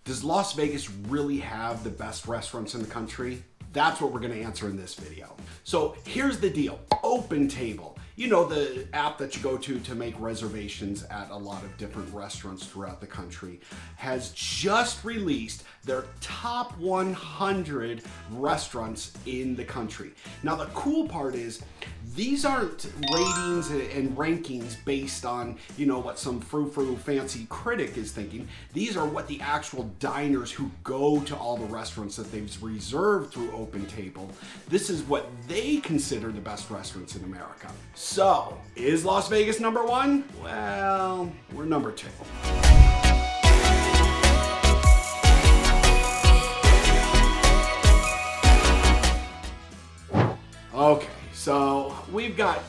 Does Las Vegas really have the best restaurants in the country? That's what we're gonna answer in this video. So here's the deal, OpenTable. You know, the app that you go to make reservations at a lot of different restaurants throughout the country, has just released their top 100 restaurants in the country. Now the cool part is, these aren't ratings and rankings based on, you know, what some frou-frou fancy critic is thinking. These are what the actual diners who go to all the restaurants that they've reserved through OpenTable, this is what they consider the best restaurants in America. So, is Las Vegas number one? Well, we're number two. Okay, so we've got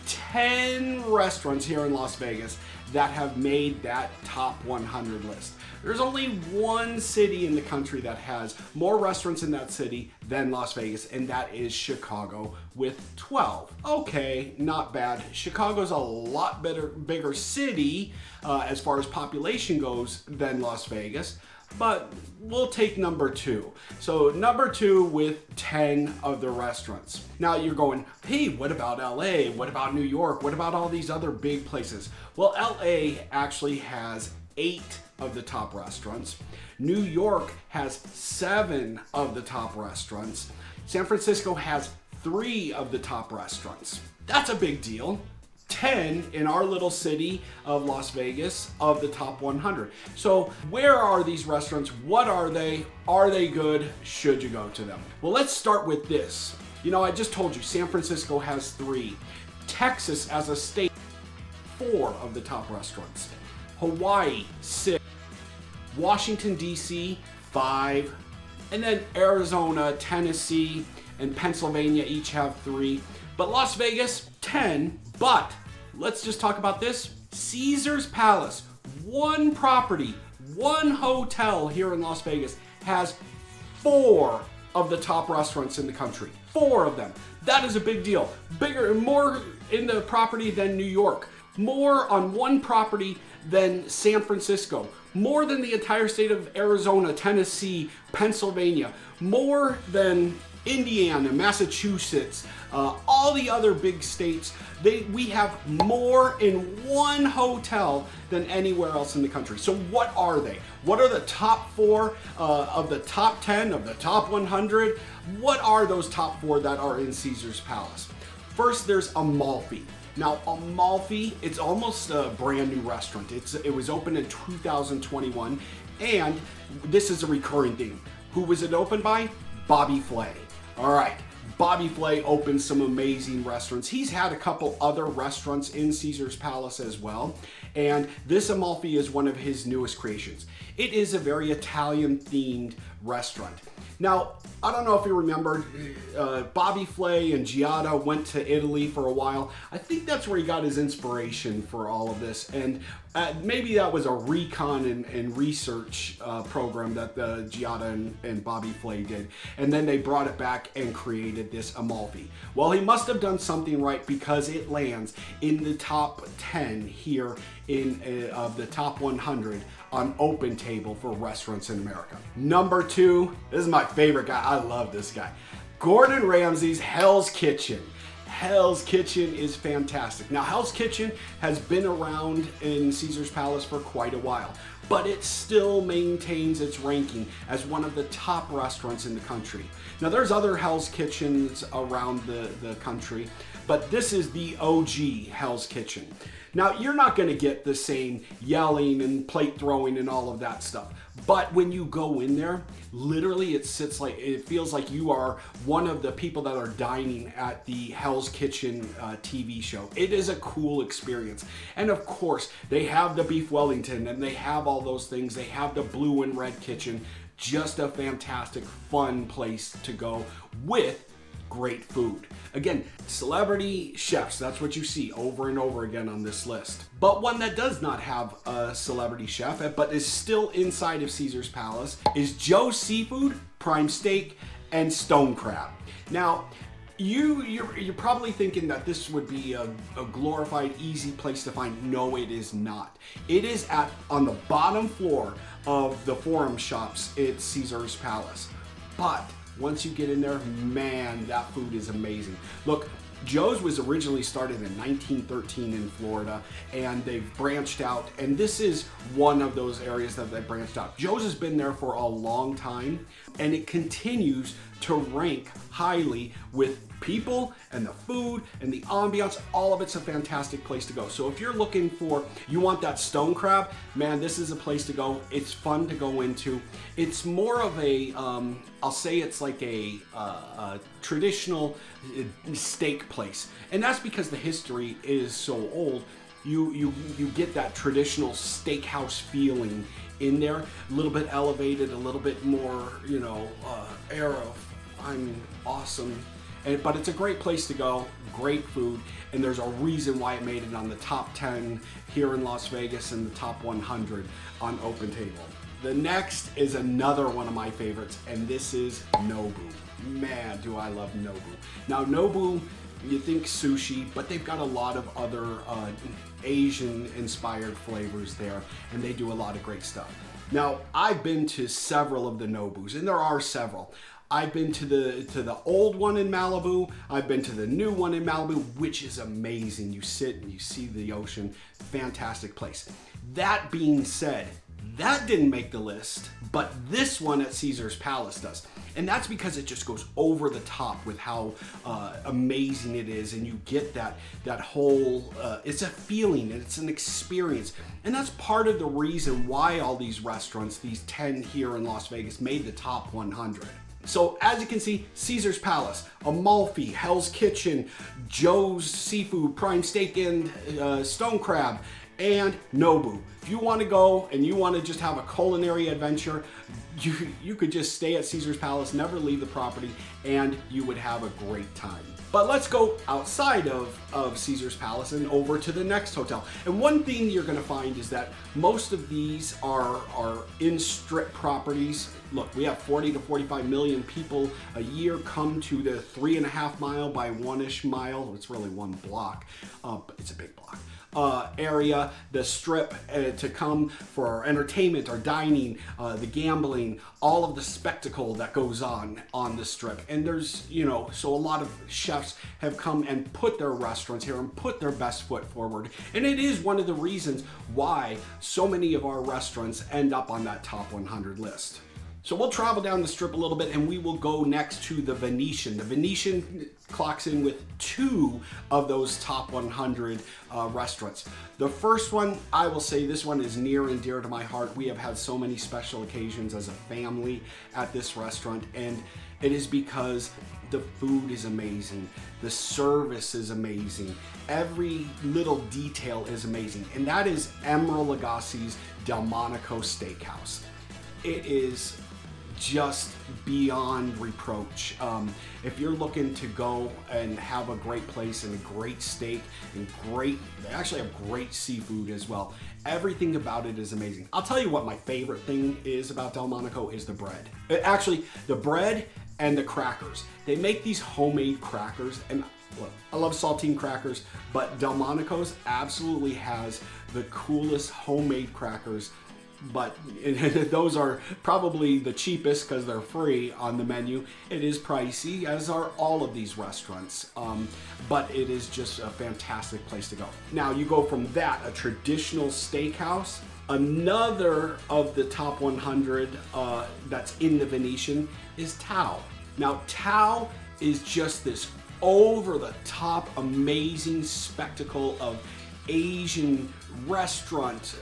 10 restaurants here in Las Vegas that have made that top 100 list. There's only one city in the country that has more restaurants in that city than Las Vegas, and that is Chicago with 12. Okay, not bad. Chicago's a lot bigger city as far as population goes than Las Vegas, but we'll take number two. So number two with 10 of the restaurants. Now you're going, hey, what about LA? What about New York? What about all these other big places? Well, LA actually has 8 of the top restaurants. New York has 7 of the top restaurants. San Francisco has 3 of the top restaurants. That's a big deal. 10 in our little city of Las Vegas of the top 100. So where are these restaurants? What are they? Are they good? Should you go to them? Well, let's start with this. You know, I just told you San Francisco has 3. Texas as a state, 4 of the top restaurants. Hawaii, 6. Washington, D.C., 5. And then Arizona, Tennessee, and Pennsylvania each have 3. But Las Vegas, 10. But let's just talk about this. Caesar's Palace, one property, one hotel here in Las Vegas, has 4 of the top restaurants in the country. 4 of them. That is a big deal. Bigger and more in the property than New York. More on one property than San Francisco. More than the entire state of Arizona, Tennessee, Pennsylvania. More than Indiana, Massachusetts, all the other big states. We have more in one hotel than anywhere else in the country. So what are they? What are the top 4 of the top 10 of the top 100? What are those top 4 that are in Caesar's Palace? First, there's Amalfi. Now, Amalfi, it's almost a brand new restaurant. It was opened in 2021, and this is a recurring theme. Who was it opened by? Bobby Flay. All right, Bobby Flay opened some amazing restaurants. He's had a couple other restaurants in Caesar's Palace as well, and this Amalfi is one of his newest creations. It is a very Italian-themed restaurant. Now, I don't know if you remember, Bobby Flay and Giada went to Italy for a while. I think that's where he got his inspiration for all of this. And maybe that was a recon and research program that the Giada and Bobby Flay did. And then they brought it back and created this Amalfi. Well, he must have done something right because it lands in the top 10 here of the top 100 on OpenTable for restaurants in America. Number 2, this is my favorite guy. I love this guy. Gordon Ramsay's Hell's Kitchen. Hell's Kitchen is fantastic. Now, Hell's Kitchen has been around in Caesar's Palace for quite a while, but it still maintains its ranking as one of the top restaurants in the country. Now, there's other Hell's Kitchens around the country, but this is the OG Hell's Kitchen. Now, you're not going to get the same yelling and plate throwing and all of that stuff. But when you go in there, literally it feels like you are one of the people that are dining at the Hell's Kitchen TV show. It is a cool experience. And of course, they have the beef Wellington and they have all those things. They have the blue and red kitchen. Just a fantastic, fun place to go with great food. Again, celebrity chefs, that's what you see over and over again on this list. But one that does not have a celebrity chef, but is still inside of Caesar's Palace, is Joe's Seafood, Prime Steak, and Stone Crab. Now, you're probably thinking that this would be a glorified, easy place to find. No, it is not. It is on the bottom floor of the forum shops at Caesar's Palace. But once you get in there, man, that food is amazing. Look, Joe's was originally started in 1913 in Florida, and they've branched out, and this is one of those areas that they branched out. Joe's has been there for a long time, and it continues to rank highly with people and the food and the ambiance. All of it's a fantastic place to go. So if you're looking for, you want that stone crab, man, this is a place to go. It's fun to go into. It's more of a, I'll say it's like a traditional steak place. And that's because the history is so old. You get that traditional steakhouse feeling in there, a little bit elevated, a little bit more, you know, air of, I'm awesome. But it's a great place to go, great food, and there's a reason why it made it on the top 10 here in Las Vegas and the top 100 on OpenTable. The next is another one of my favorites, and this is Nobu. Man, do I love Nobu. Now Nobu, you think sushi, but they've got a lot of other Asian-inspired flavors there, and they do a lot of great stuff. Now, I've been to several of the Nobus, and there are several. I've been to the old one in Malibu. I've been to the new one in Malibu, which is amazing. You sit and you see the ocean. Fantastic place. That being said, that didn't make the list, but this one at Caesar's Palace does. And that's because it just goes over the top with how amazing it is, and you get that whole, it's a feeling, and it's an experience. And that's part of the reason why all these restaurants, these 10 here in Las Vegas, made the top 100. So as you can see, Caesar's Palace, Amalfi, Hell's Kitchen, Joe's Seafood, Prime Steak and Stone Crab, and Nobu. If you want to go and you want to just have a culinary adventure, you could just stay at Caesar's Palace, never leave the property, and you would have a great time. But let's go outside of Caesar's Palace and over to the next hotel. And one thing you're going to find is that most of these are in strip properties. Look, we have 40 to 45 million people a year come to the 3.5 mile by 1-ish mile. It's really one block, but it's a big block. Area, the strip, to come for our entertainment, our dining, the gambling, all of the spectacle that goes on the strip. And there's, you know, so a lot of chefs have come and put their restaurants here and put their best foot forward. And it is one of the reasons why so many of our restaurants end up on that top 100 list. So we'll travel down the strip a little bit and we will go next to the Venetian. The Venetian clocks in with 2 of those top 100 restaurants. The first one, I will say this one is near and dear to my heart. We have had so many special occasions as a family at this restaurant, and it is because the food is amazing. The service is amazing. Every little detail is amazing. And that is Emeril Lagasse's Delmonico Steakhouse. It is just beyond reproach. If you're looking to go and have a great place and a great steak and they actually have great seafood as well. Everything about it is amazing. I'll tell you what my favorite thing is about Delmonico is the bread. Actually, the bread and the crackers. They make these homemade crackers, and look, I love saltine crackers, but Delmonico's absolutely has the coolest homemade crackers. But those are probably the cheapest because they're free on the menu. It is pricey, as are all of these restaurants, but it is just a fantastic place to go. Now you go from that, a traditional steakhouse. Another of the top 100 that's in the Venetian is Tao. Now Tao is just this over-the-top amazing spectacle of Asian restaurant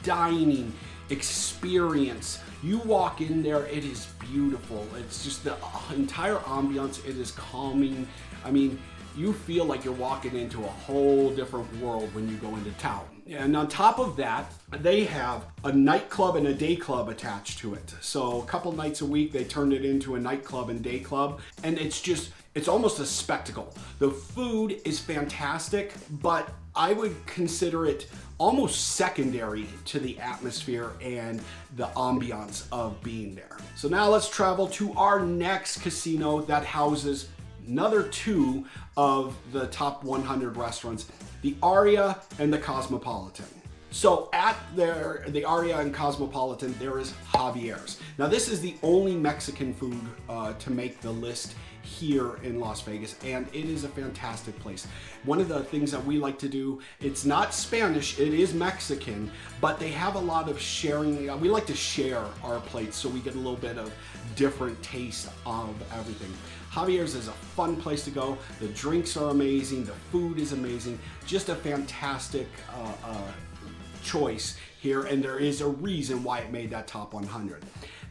dining experience. You walk in there, it is beautiful. It's just the entire ambiance, it is calming. I mean, you feel like you're walking into a whole different world when you go into town. And on top of that, they have a nightclub and a day club attached to it. So a couple nights a week, they turned it into a nightclub and day club. And it's almost a spectacle. The food is fantastic, but I would consider it almost secondary to the atmosphere and the ambiance of being there. So now let's travel to our next casino that houses another 2 of the top 100 restaurants, the Aria and the Cosmopolitan. So at the Aria and Cosmopolitan, there is Javiers. Now this is the only Mexican food to make the list here in Las Vegas, and it is a fantastic place. One of the things that we like to do, it's not Spanish, it is Mexican, but they have a lot of sharing. We like to share our plates so we get a little bit of different taste of everything. Javiers is a fun place to go. The drinks are amazing, the food is amazing, just a fantastic choice here, and there is a reason why it made that top 100.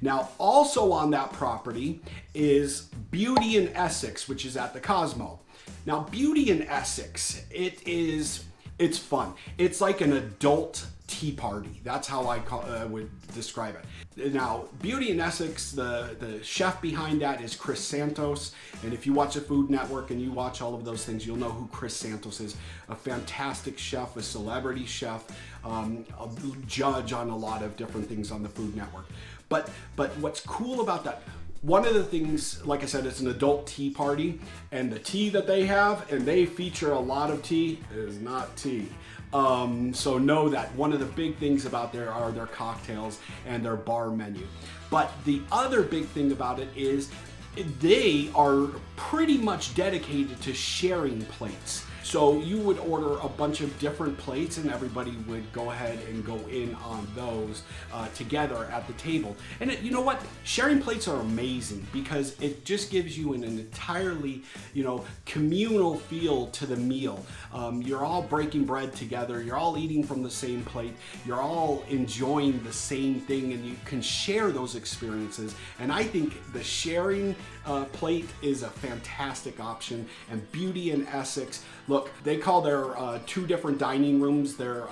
Now, also on that property is Beauty in Essex, which is at the Cosmo. Now, Beauty in Essex, it's fun. It's like an adult tea party. That's how I would describe it. Now, Beauty in Essex, the chef behind that is Chris Santos. And if you watch the Food Network and you watch all of those things, you'll know who Chris Santos is. A fantastic chef, a celebrity chef, a judge on a lot of different things on the Food Network. But what's cool about that, one of the things, like I said, it's an adult tea party, and the tea that they have, and they feature a lot of tea, is not tea. So know that one of the big things about there are their cocktails and their bar menu. But the other big thing about it is they are pretty much dedicated to sharing plates. So you would order a bunch of different plates and everybody would go ahead and go in on those together at the table. And you know what? Sharing plates are amazing because it just gives you an entirely, communal feel to the meal. You're all breaking bread together. You're all eating from the same plate. You're all enjoying the same thing, and you can share those experiences. And I think the sharing plate is a fantastic option. And Beauty in Essex, look, they call their two different dining rooms, their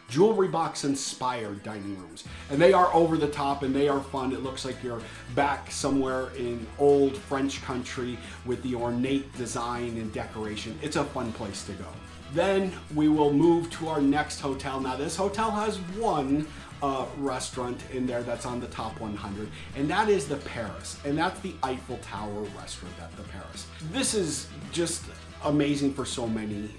jewelry box inspired dining rooms. And they are over the top and they are fun. It looks like you're back somewhere in old French country with the ornate design and decoration. It's a fun place to go. Then we will move to our next hotel. Now this hotel has one restaurant in there that's on the top 100, and that is the Paris, and that's the Eiffel Tower restaurant at the Paris. This is just amazing for so many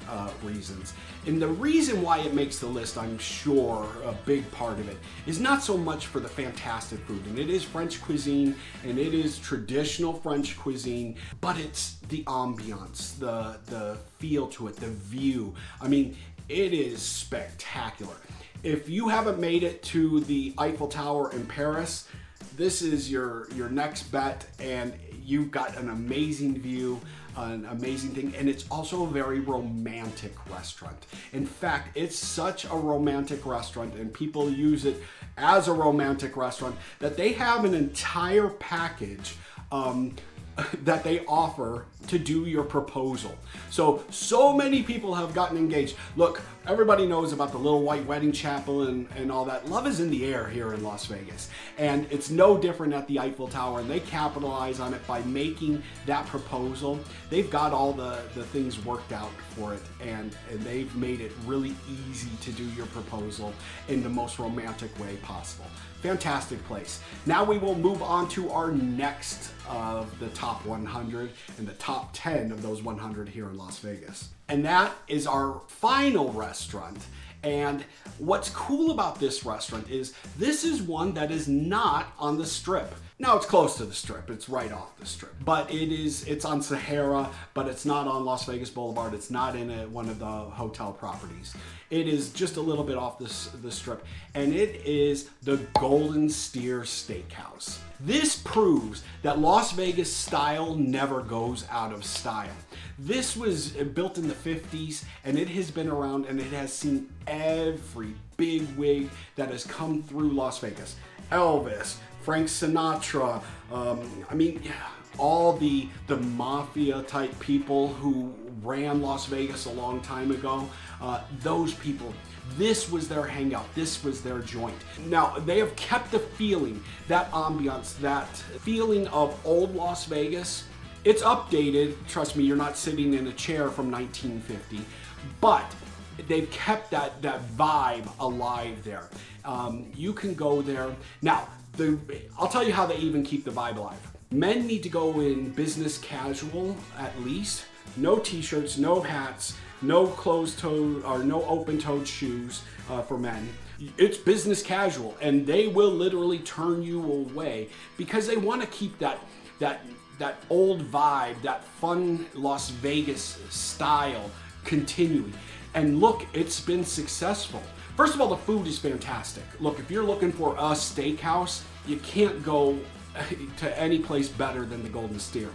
reasons. And the reason why it makes the list, I'm sure a big part of it, is not so much for the fantastic food, and it is French cuisine, and it is traditional French cuisine, but it's the ambiance, the feel to it, the view. I mean, it is spectacular. If you haven't made it to the Eiffel Tower in Paris, this is your next bet, and you've got an amazing view, an amazing thing, and it's also a very romantic restaurant. In fact, it's such a romantic restaurant, and people use it as a romantic restaurant, that they have an entire package that they offer to do your proposal. So many people have gotten engaged. Look, everybody knows about the Little White Wedding Chapel and all that. Love is in the air here in Las Vegas. And it's no different at the Eiffel Tower, and they capitalize on it by making that proposal. They've got all the things worked out for it, and they've made it really easy to do your proposal in the most romantic way possible. Fantastic place. Now we will move on to our next of the top 100 and the top 10 of those 100 here in Las Vegas. And that is our final restaurant. And what's cool about this restaurant is this is one that is not on the Strip. Now it's close to the Strip, it's right off the Strip, but it's on Sahara, but it's not on Las Vegas Boulevard, it's not in one of the hotel properties. It is just a little bit off the Strip, and it is the Golden Steer Steakhouse. This proves that Las Vegas style never goes out of style. This was built in the 50s, and it has been around, and it has seen every big wig that has come through Las Vegas. Elvis, Frank Sinatra, all the mafia type people who ran Las Vegas a long time ago, those people, this was their hangout, this was their joint. Now, they have kept the feeling, that ambiance, that feeling of old Las Vegas. It's updated, trust me, you're not sitting in a chair from 1950, but they've kept that vibe alive there. You can go there. Now, I'll tell you how they even keep the vibe alive. Men need to go in business casual, at least. no t-shirts, no hats, no closed-toed or no open-toed shoes for men. It's business casual, and they will literally turn you away because they want to keep that old vibe, that fun Las Vegas style continuing. And look, it's been successful. First of all, the food is fantastic. Look, if you're looking for a steakhouse, you can't go to any place better than the Golden Steer.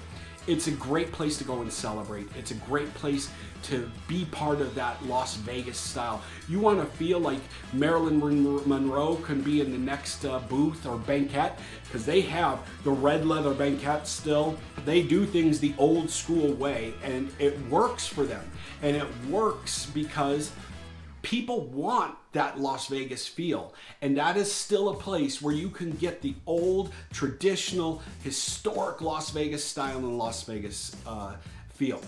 It's a great place to go and celebrate. It's a great place to be part of that Las Vegas style. You want to feel like Marilyn Monroe can be in the next booth or banquette, because they have the red leather banquette still. They do things the old school way, and it works for them. And it works because people want that Las Vegas feel, and that is still a place where you can get the old, traditional, historic Las Vegas style and Las Vegas feel.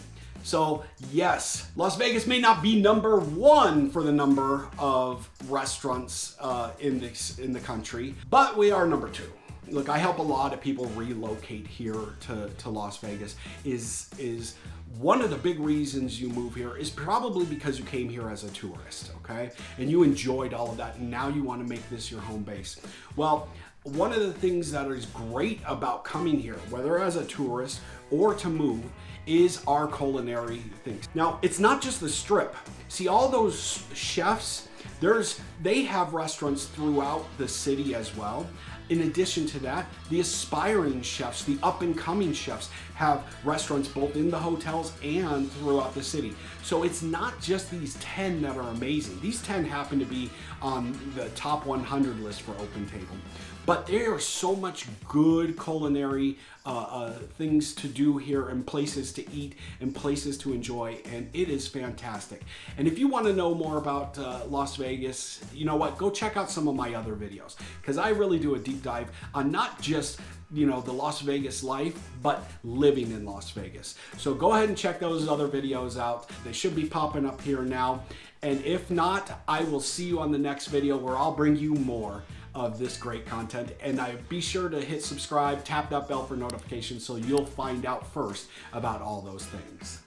So yes, Las Vegas may not be number one for the number of restaurants in the country, but we are number two. Look, I help a lot of people relocate here to Las Vegas. Is one of the big reasons you move here is probably because you came here as a tourist, okay? And you enjoyed all of that, and now you want to make this your home base. Well, one of the things that is great about coming here, whether as a tourist or to move, is our culinary things. Now, it's not just the Strip. See, all those chefs, they have restaurants throughout the city as well. In addition to that, the aspiring chefs, the up-and-coming chefs, have restaurants both in the hotels and throughout the city. So it's not just these 10 that are amazing. These 10 happen to be on the top 100 list for OpenTable. But there are so much good culinary things to do here, and places to eat and places to enjoy, and it is fantastic. And if you want to know more about Las Vegas, you know what? Go check out some of my other videos, because I really do a deep dive on not just the Las Vegas life, but living in Las Vegas. So go ahead and check those other videos out. They should be popping up here now. And if not, I will see you on the next video where I'll bring you more of this great content. And be sure to hit subscribe, tap that bell for notifications so you'll find out first about all those things.